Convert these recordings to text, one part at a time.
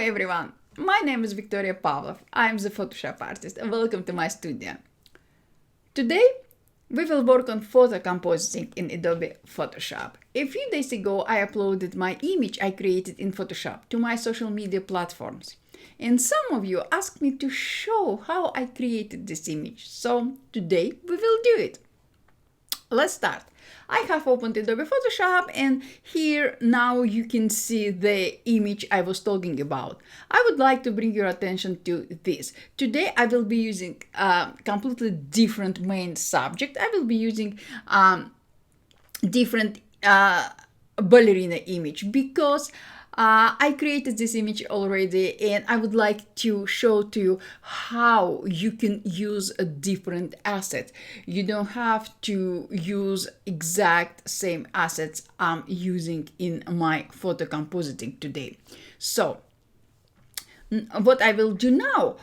everyone, my name is Victoria Pavlov. I am the Photoshop artist and welcome to my studio. Today we will work on photo compositing in Adobe Photoshop. A few days ago I uploaded my image I created in Photoshop to my social media platforms. And some of you asked me to show how I created this image, so today we will do it. Let's start. I have opened Adobe Photoshop and here now you can see the image I was talking about. I would like to bring your attention to this. Today I will be using a completely different main subject. I will be using different ballerina image because I created this image already and I would like to show to you how you can use a different asset. You don't have to use exact same assets I'm using in my photo compositing today. So what I will do now,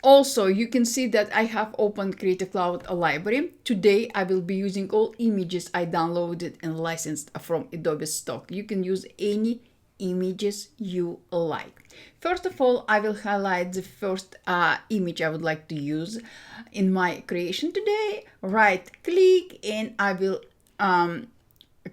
also, you can see that I have opened Creative Cloud library. Today, I will be using all images I downloaded and licensed from Adobe stock. You can use any images you like. First of all, I will highlight the first image I would like to use in my creation today. Right click and I will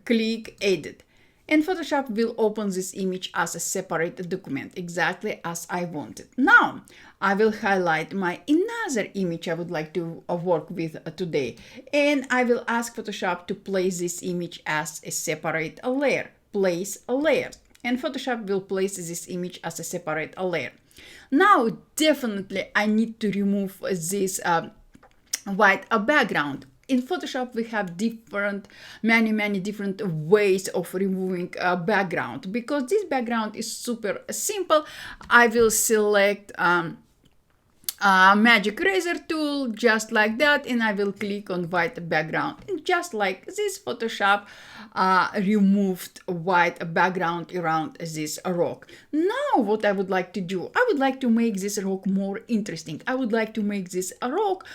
click Edit. And Photoshop will open this image as a separate document, exactly as I wanted. Now, I will highlight my another image I would like to work with today. And I will ask Photoshop to place this image as a separate layer. Place a layer. And Photoshop will place this image as a separate layer. Now, definitely, I need to remove this white background. In Photoshop, we have many different ways of removing a background. Because this background is super simple, I will select magic eraser tool just like that, and I will click on white background. And just like this, Photoshop removed white background around this rock. Now what I would like to do, I would like to make this rock more interesting. I would like to make this rock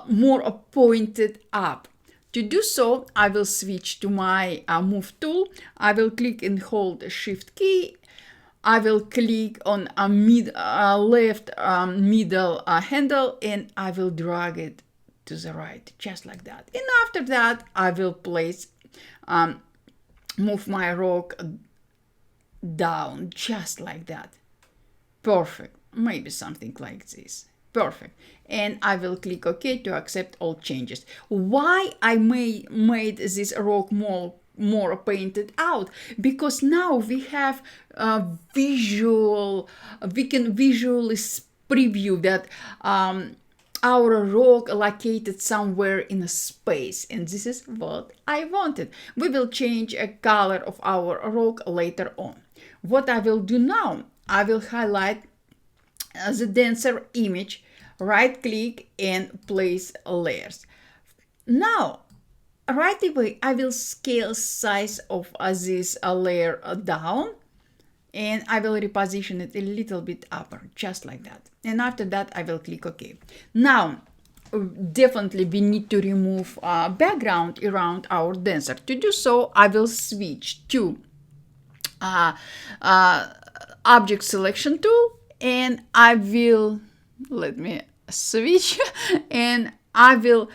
more pointed up. To do so, I will switch to my move tool. I will click and hold Shift key. I will click on a left middle handle and I will drag it to the right, just like that. And after that, I will place, move my rock down, just like that. Perfect. Maybe something like this. Perfect. And I will click OK to accept all changes. Why I made this rock more painted out? Because now we have we can visually preview that our rock located somewhere in a space, and this is what I wanted. We will change a color of our rock later on. What I will do now, I will highlight the denser image, right click and place layers. Now right away, I will scale size of this layer down and I will reposition it a little bit upper, just like that. And after that, I will click OK. Now, definitely we need to remove background around our denser. To do so, I will switch to object selection tool and I will, let me switch and I will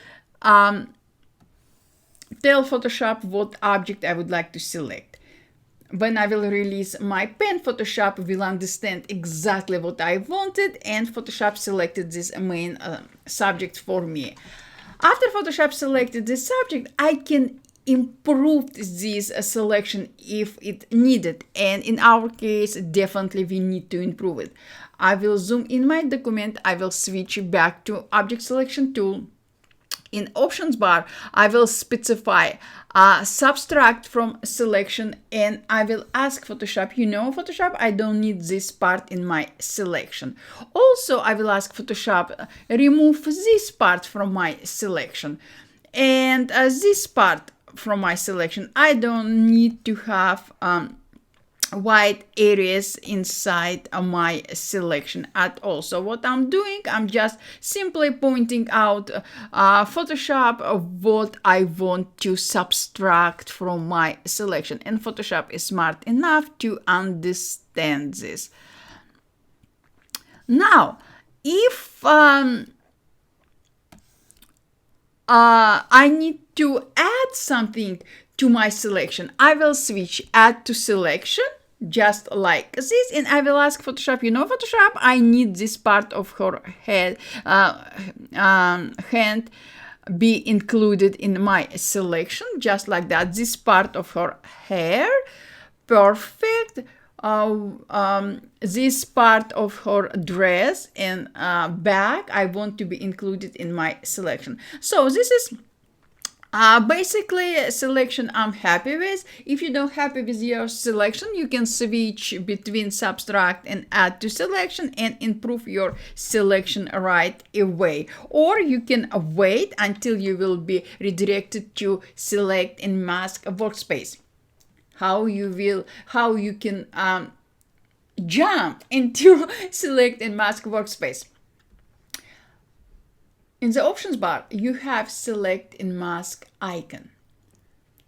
tell Photoshop what object I would like to select. When I will release my pen, Photoshop will understand exactly what I wanted and Photoshop selected this main subject for me. After Photoshop selected this subject, I can improve this selection if it needed, and in our case, definitely we need to improve it. I will zoom in my document, I will switch back to object selection tool. In options bar, I will specify subtract from selection and I will ask Photoshop, Photoshop, I don't need this part in my selection. Also, I will ask Photoshop, remove this part from my selection. And this part from my selection, I don't need to have white areas inside my selection at all. So what I'm doing, I'm just simply pointing out Photoshop of what I want to subtract from my selection, and Photoshop is smart enough to understand this. Now, if I need to add something to my selection, I will switch add to selection, just like this, and I will ask Photoshop, Photoshop, I need this part of her head, hand be included in my selection, just like that. This part of her hair, perfect. This part of her dress and bag, I want to be included in my selection. So this is basically a selection I'm happy with. If you don't happy with your selection, you can switch between subtract and add to selection and improve your selection right away. Or you can wait until you will be redirected to select and mask a workspace. How you can jump into select and mask workspace. In the options bar, you have select and mask icon.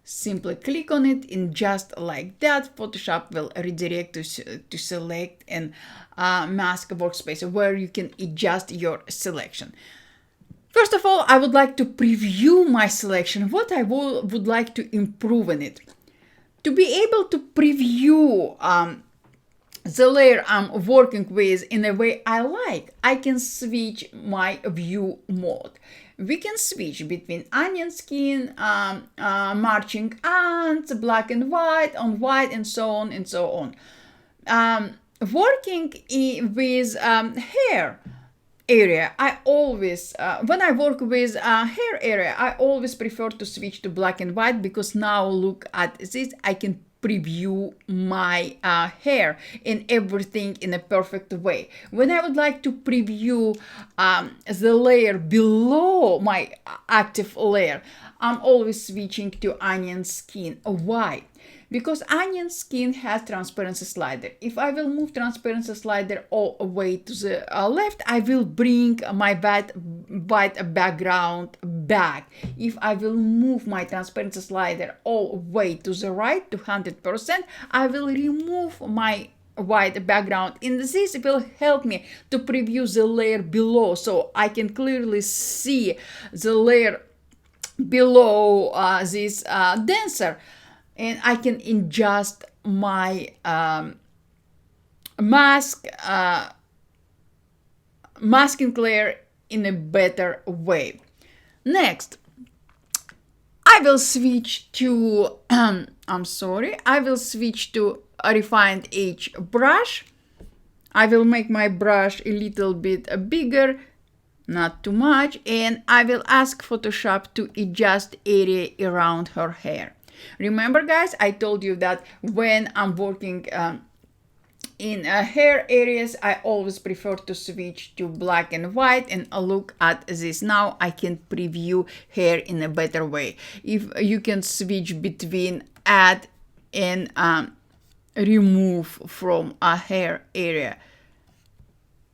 Simply click on it, and just like that, Photoshop will redirect to select and mask workspace, where you can adjust your selection. First of all, I would like to preview my selection, what I would like to improve in it. To be able to preview the layer I'm working with in a way I like, I can switch my view mode. We can switch between onion skin, marching ants, black and white, on white, and so on and so on. Working with hair area, I always, when I work with hair area, I always prefer to switch to black and white, because now look at this, I can preview my hair and everything in a perfect way. When I would like to preview the layer below my active layer, I'm always switching to onion skin. Why? Because onion skin has transparency slider. If I will move transparency slider all the way to the left, I will bring my white background back. If I will move my transparency slider all the way to the right to 100%, I will remove my white background, and this will help me to preview the layer below, so I can clearly see the layer below this dancer. And I can adjust my masking layer in a better way. Next, I will switch to I will switch to a refined edge brush. I will make my brush a little bit bigger, not too much, and I will ask Photoshop to adjust area around her hair. Remember, guys, I told you that when I'm working in hair areas, I always prefer to switch to black and white, and look at this. Now I can preview hair in a better way. If you can switch between add and remove from a hair area,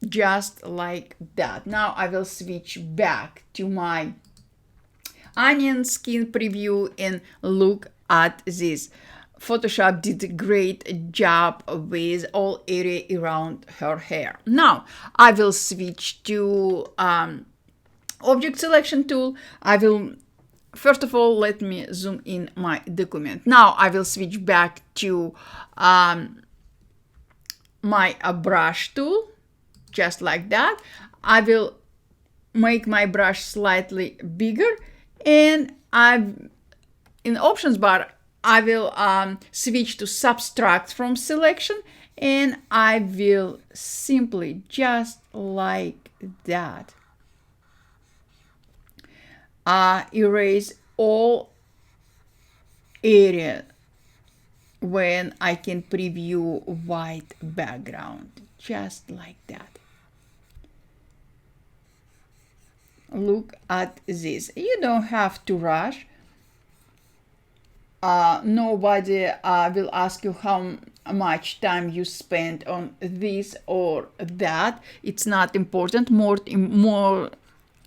just like that. Now I will switch back to my onion skin preview and look at this. Photoshop did a great job with all area around her hair. Now I will switch to object selection tool. I will, first of all, let me zoom in my document. Now I will switch back to my brush tool, just like that. I will make my brush slightly bigger, and in options bar, I will switch to subtract from selection, and I will simply, just like that, erase all area when I can preview white background, just like that. Look at this. You don't have to rush. Nobody will ask you how much time you spend on this or that. It's not important.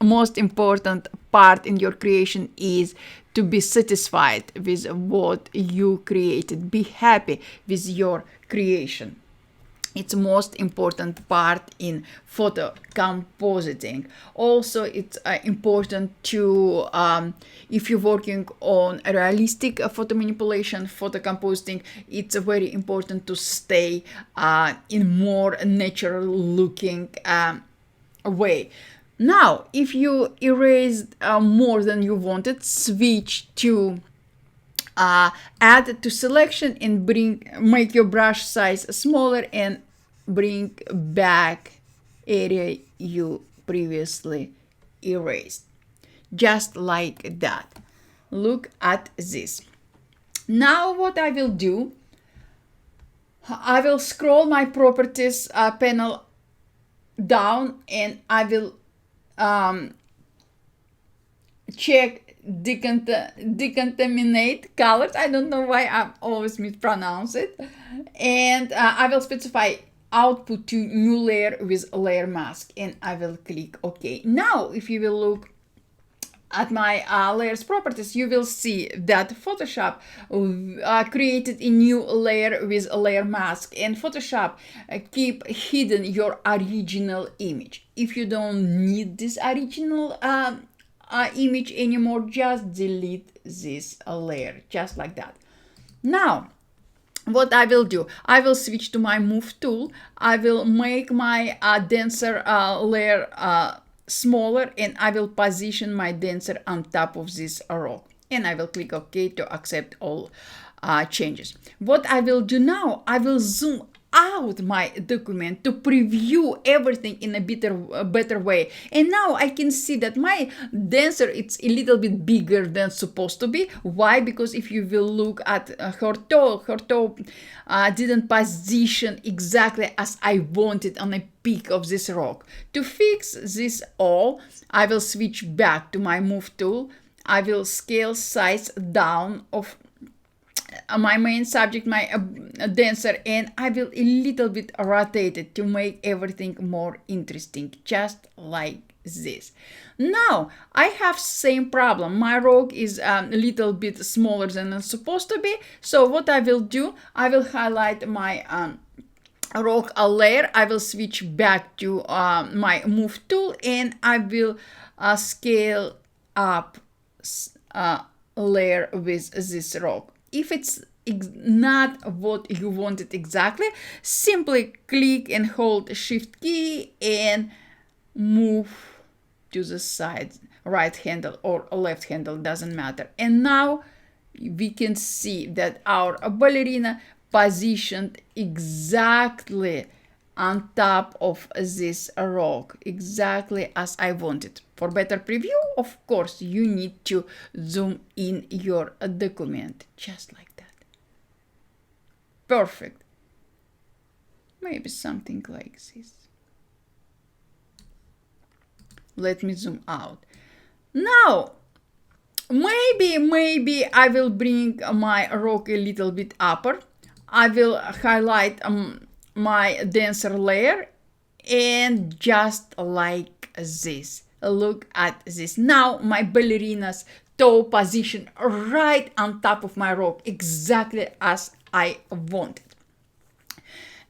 Most important part in your creation is to be satisfied with what you created. Be happy with your creation. It's most important part in photo compositing. Also, it's important to, if you're working on a realistic photo manipulation, photo compositing, it's very important to stay in more natural looking way. Now, if you erased more than you wanted, switch to add to selection and make your brush size smaller and bring back area you previously erased. Just like that. Look at this. Now what I will do, I will scroll my properties panel down and I will check decontaminate colors. I don't know why I always mispronounce it. And I will specify output to new layer with layer mask and I will click OK. Now, if you will look at my layers properties, you will see that Photoshop created a new layer with a layer mask, and Photoshop keep hidden your original image. If you don't need this original image anymore, just delete this layer, just like that. Now, what I will do, I will switch to my move tool. I will make my denser layer smaller and I will position my denser on top of this rock. And I will click OK to accept all changes. What I will do now, I will zoom out my document to preview everything in a better way. And now I can see that my denser, it's a little bit bigger than supposed to be. Why? Because if you will look at her toe didn't position exactly as I wanted on a peak of this rock. To fix this all, I will switch back to my move tool. I will scale size down of my main subject, my denser, and I will a little bit rotate it to make everything more interesting, just like this. Now I have same problem. My rock is a little bit smaller than it's supposed to be. So what I will do, I will highlight my rock layer. I will switch back to my move tool and I will scale up layer with this rock. If it's not what you wanted exactly, simply click and hold Shift key and move to the side, right handle or left handle, doesn't matter. And now we can see that our ballerina positioned exactly on top of this rock, exactly as I wanted. For better preview, of course, you need to zoom in your document, just like that. Perfect. Maybe something like this. Let me zoom out. Now, maybe I will bring my rock a little bit upper. I will highlight my denser layer and just like this. Look at this. Now my ballerina's toe position right on top of my rock, exactly as I wanted.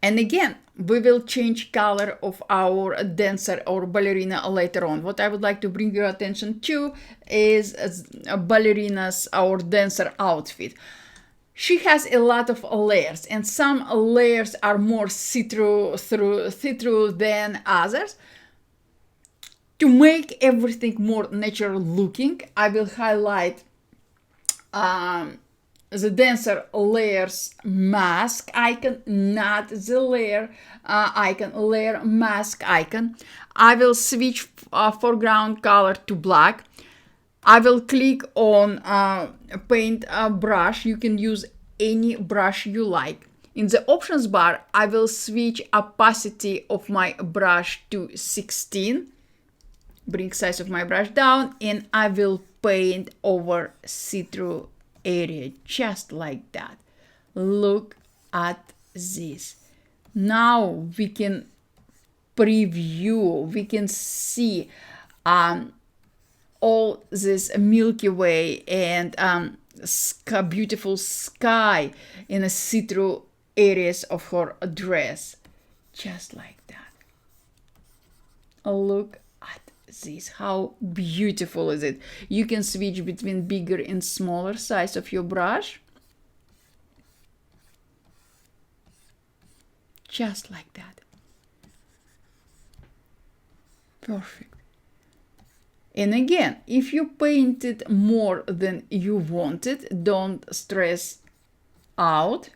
And again, we will change color of our dancer or ballerina later on. What I would like to bring your attention to is ballerina's or dancer outfit. She has a lot of layers, and some layers are more see-through than others. To make everything more natural looking, I will highlight the dancer layers mask icon, not the layer icon, layer mask icon. I will switch foreground color to black. I will click on paint brush. You can use any brush you like. In the options bar, I will switch opacity of my brush to 16. Bring size of my brush down and I will paint over see-through area, just like that. Look at this. Now we can preview, we can see all this Milky Way and beautiful sky in the see-through areas of her dress, just like that. Look at this, how beautiful is it? You can switch between bigger and smaller size of your brush, just like that. Perfect. And again, if you painted more than you wanted, don't stress out.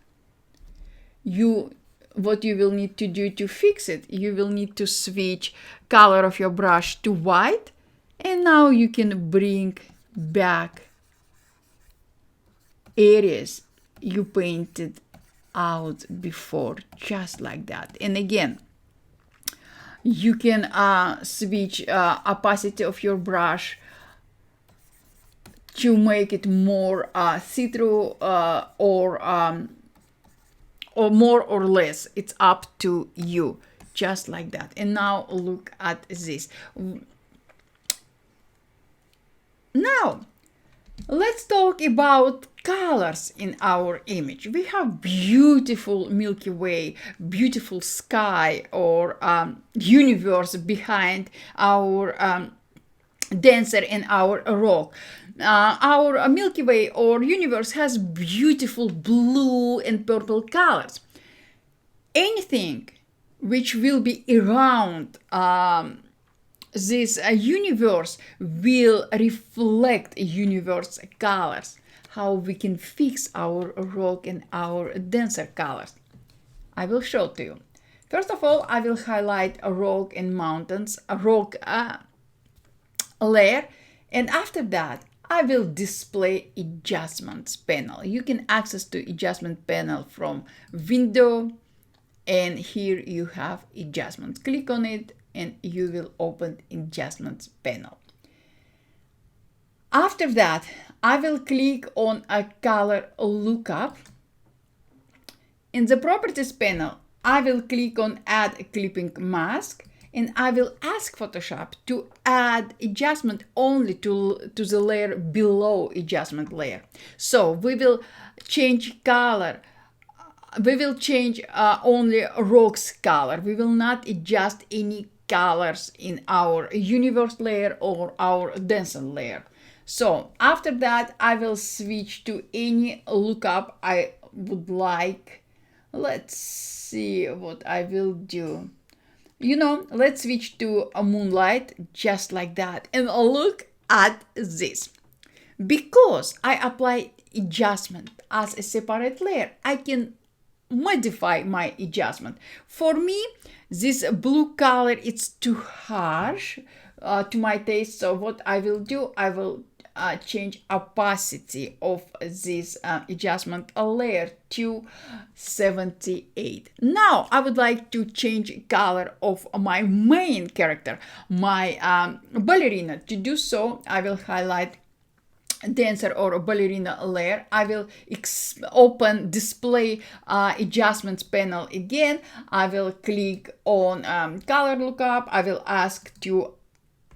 What you will need to do to fix it, you will need to switch color of your brush to white, and now you can bring back areas you painted out before, just like that. And again, you can switch opacity of your brush to make it more see-through or more or less. It's up to you, just like that. And now look at this. Now let's talk about colors in our image. We have beautiful Milky Way, beautiful sky or universe behind our dancer and our rock. Our Milky Way or universe has beautiful blue and purple colors. Anything which will be around this universe will reflect universe colors. How we can fix our rock and our dancer colors, I will show to you. First of all, I will highlight a rock and mountains, a rock layer, and after that I will display adjustments panel. You can access to adjustment panel from window, and here you have adjustments. Click on it and you will open adjustments panel. After that, I will click on a color lookup. In the properties panel, I will click on add a clipping mask, and I will ask Photoshop to add adjustment only to the layer below adjustment layer. So we will change color. We will change only rock's color. We will not adjust any colors in our universe layer or our dancer layer. So after that, I will switch to any lookup I would like. Let's see what I will do. Let's switch to a moonlight, just like that. And look at this. Because I apply adjustment as a separate layer, I can modify my adjustment. For me, this blue color, it's too harsh to my taste. So what I will do, I will change opacity of this adjustment layer to 78. Now I would like to change color of my main character, my ballerina. To do so, I will highlight dancer or ballerina layer. I will open display adjustments panel again. I will click on color lookup. I will ask to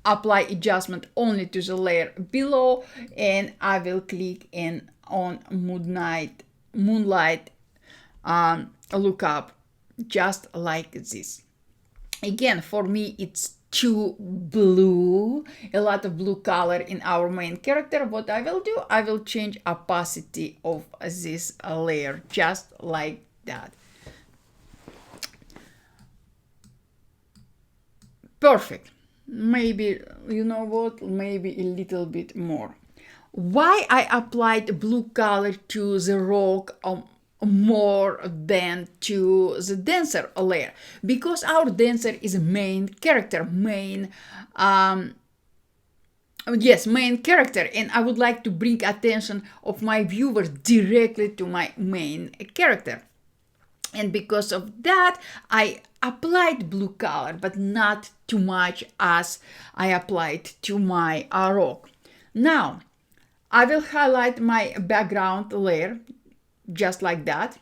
apply adjustment only to the layer below, and I will click on moonlight lookup, just like this. Again, for me it's too blue, a lot of blue color in our main character. What I will do, I will change opacity of this layer, just like that. Perfect. Maybe, maybe a little bit more. Why I applied blue color to the rock more than to the dancer layer? Because our dancer is a main character, main character, and I would like to bring attention of my viewers directly to my main character. And because of that, I applied blue color, but not too much as I applied to my rock. Now, I will highlight my background layer, just like that.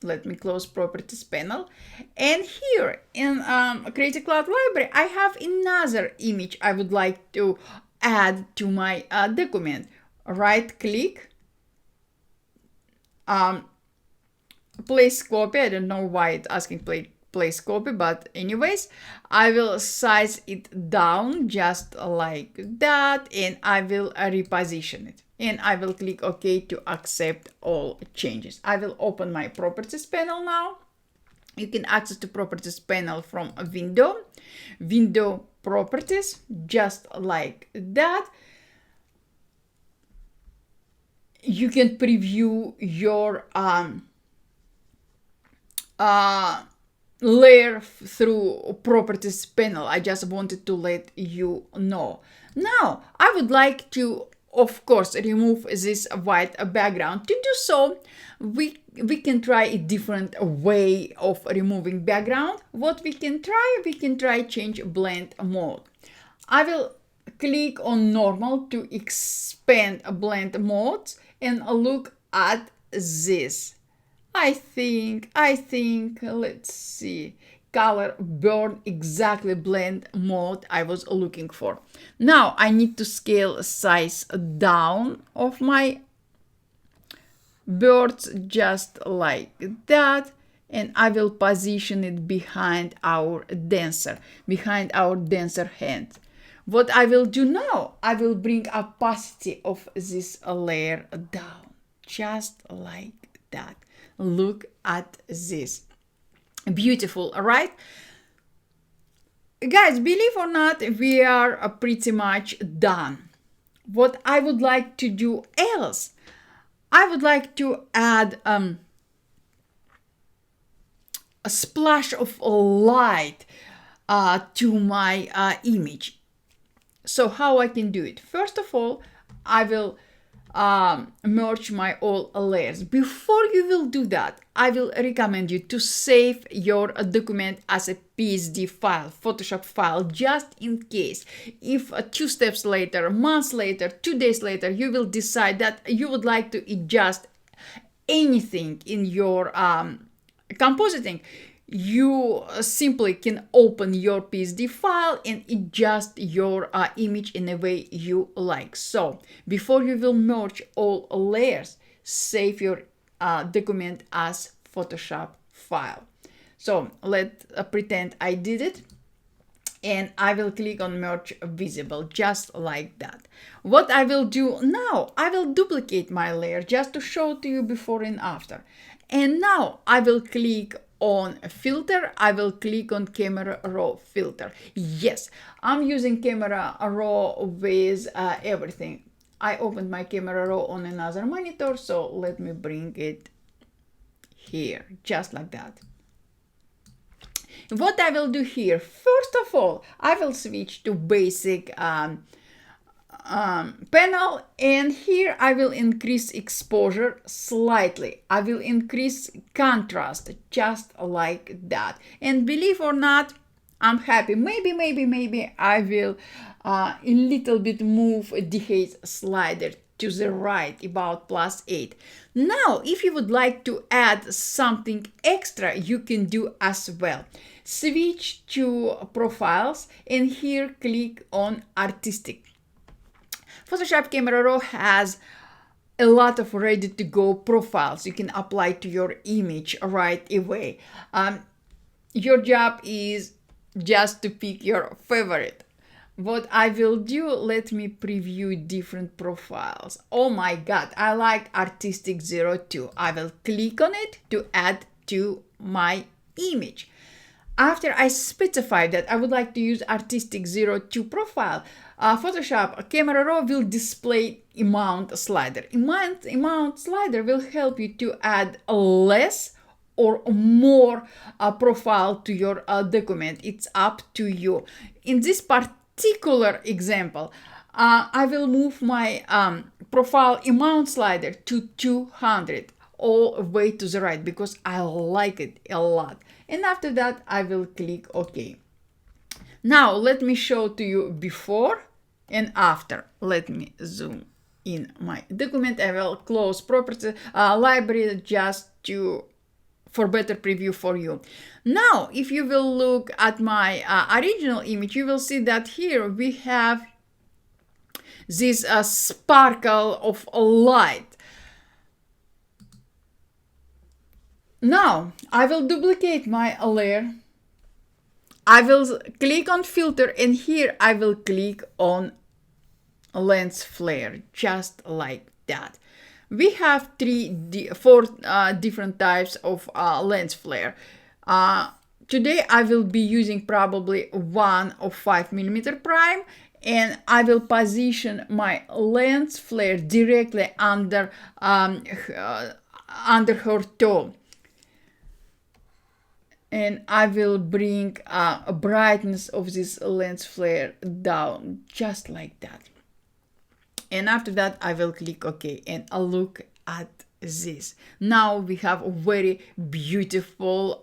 Let me close properties panel. And here in Creative Cloud Library, I have another image I would like to add to my document. Right click, place copy. I don't know why it's asking place copy, but anyways, I will size it down just like that, and I will reposition it. And I will click OK to accept all changes. I will open my properties panel now. You can access the properties panel from a window properties, just like that. You can preview your layer through properties panel. I just wanted to let you know. Now I would like to, of course, remove this white background. To do so, we can try a different way of removing background. What we can try change blend mode. I will click on normal to expand blend modes and look at this. I think, let's see, color burn exactly blend mode I was looking for. Now I need to scale size down of my birds just like that, and I will position it behind our dancer hand. What I will do now, I will bring opacity of this layer down, just like that. Look at this. Beautiful, right? Guys, believe or not, we are pretty much done. What I would like to do else, I would like to add a splash of light to my image. So how I can do it? First of all, I will merge my all layers. Before you will do that, I will recommend you to save your document as a PSD file, Photoshop file, just in case if 2 steps later, months later, 2 days later, you will decide that you would like to adjust anything in your compositing. You simply can open your PSD file and adjust your image in a way you like. So before you will merge all layers, save your document as Photoshop file. So let's pretend I did it, and I will click on merge visible, just like that. What I will do now, I will duplicate my layer just to show to you before and after. And now I will click on filter. I will click on camera raw filter. Yes, I'm using camera raw with everything. I opened my camera raw on another monitor, so let me bring it here, just like that. What I will do here, first of all, I will switch to basic panel, and here I will increase exposure slightly. I will increase contrast just like that. And believe or not, I'm happy. Maybe I will a little bit move the height slider to the right, about +8. Now, if you would like to add something extra, you can do as well. Switch to profiles, and here click on artistic. Photoshop Camera Raw has a lot of ready-to-go profiles you can apply to your image right away. Your job is just to pick your favorite. What I will do, let me preview different profiles. Oh my god, I like Artistic 02. I will click on it to add to my image. After I specify that I would like to use Artistic 02 profile, Photoshop Camera Raw will display amount slider. Amount slider will help you to add less or more profile to your document. It's up to you. In this particular example, I will move my profile amount slider to 200 all the way to the right because I like it a lot. And after that, I will click OK. Now, let me show to you before and after. Let me zoom in my document. I will close property library just to for better preview for you. Now, if you will look at my original image, you will see that here we have this sparkle of light. Now, I will duplicate my layer. I will click on filter, and here I will click on lens flare, just like that. We have four different types of lens flare. Today I will be using probably one of 5mm prime, and I will position my lens flare directly under her toe. And I will bring a brightness of this lens flare down, just like that. And after that, I will click OK, and I'll look at this. Now we have a very beautiful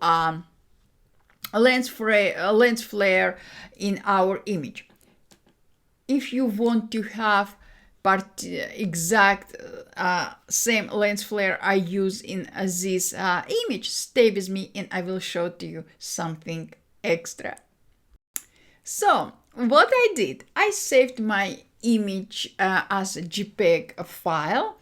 lens flare in our image. If you want to have exact same lens flare I use in this image, stay with me and I will show to you something extra. So what I did, I saved my image as a JPEG file,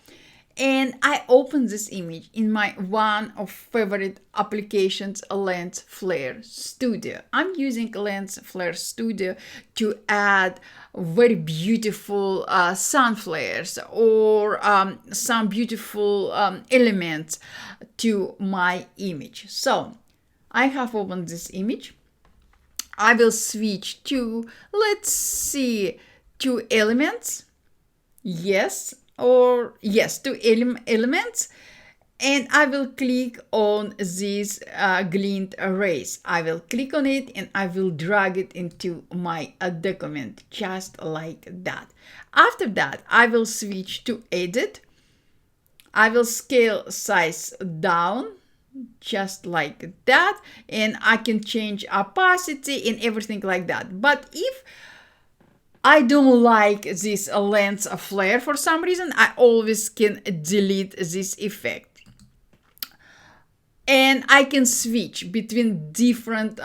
and I opened this image in my one of favorite applications, Lens Flare Studio. I'm using Lens Flare Studio to add very beautiful sun flares or some beautiful elements to my image. So I have opened this image. I will switch to, let's see, two elements. Yes, two elements. And I will click on this glint erase. I will click on it and I will drag it into my document, just like that. After that, I will switch to edit. I will scale size down, just like that. And I can change opacity and everything like that. But if I don't like this lens flare for some reason, I always can delete this effect. And I can switch between different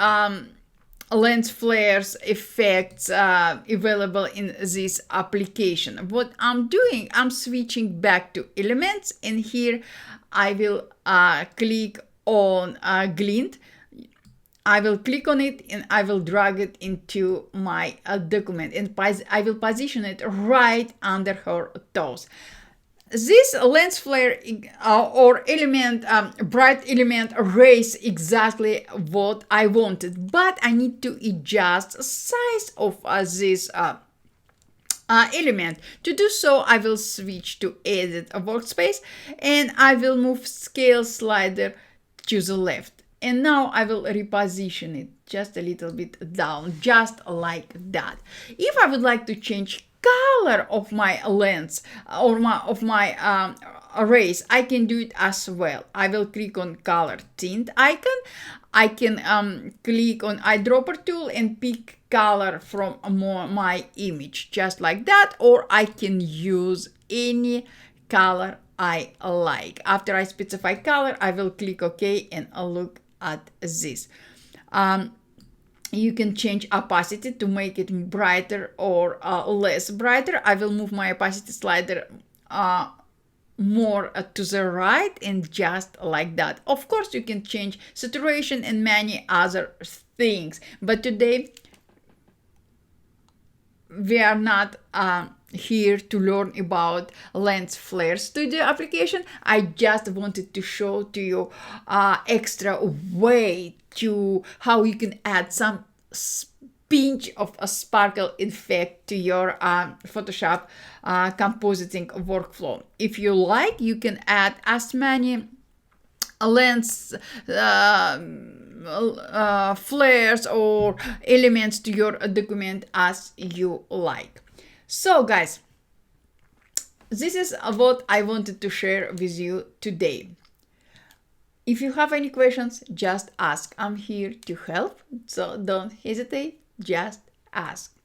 lens flares effects available in this application. What I'm doing, I'm switching back to elements, and here I will click on glint. I will click on it and I will drag it into my document, and I will position it right under her toes. This lens flare or element, bright element erase exactly what I wanted, but I need to adjust the size of this element. To do so, I will switch to edit a workspace and I will move scale slider to the left. And now I will reposition it just a little bit down, just like that. If I would like to change color of my lens or of my erase, I can do it as well. I will click on color tint icon. I can click on eyedropper tool and pick color from my image, just like that, or I can use any color I like. After I specify color, I will click OK and I'll look at this. You can change opacity to make it brighter or less brighter. I will move my opacity slider more to the right, and just like that. Of course, you can change saturation and many other things, but today we are not here to learn about Lens Flare Studio application. I just wanted to show to you extra way to how you can add some pinch of a sparkle effect to your Photoshop compositing workflow. If you like, you can add as many lens flares or elements to your document as you like. So guys, this is what I wanted to share with you today. If you have any questions, just ask. I'm here to help, so don't hesitate, just ask.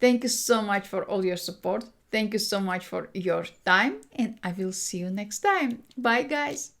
Thank you so much for all your support. Thank you so much for your time, and I will see you next time. Bye guys.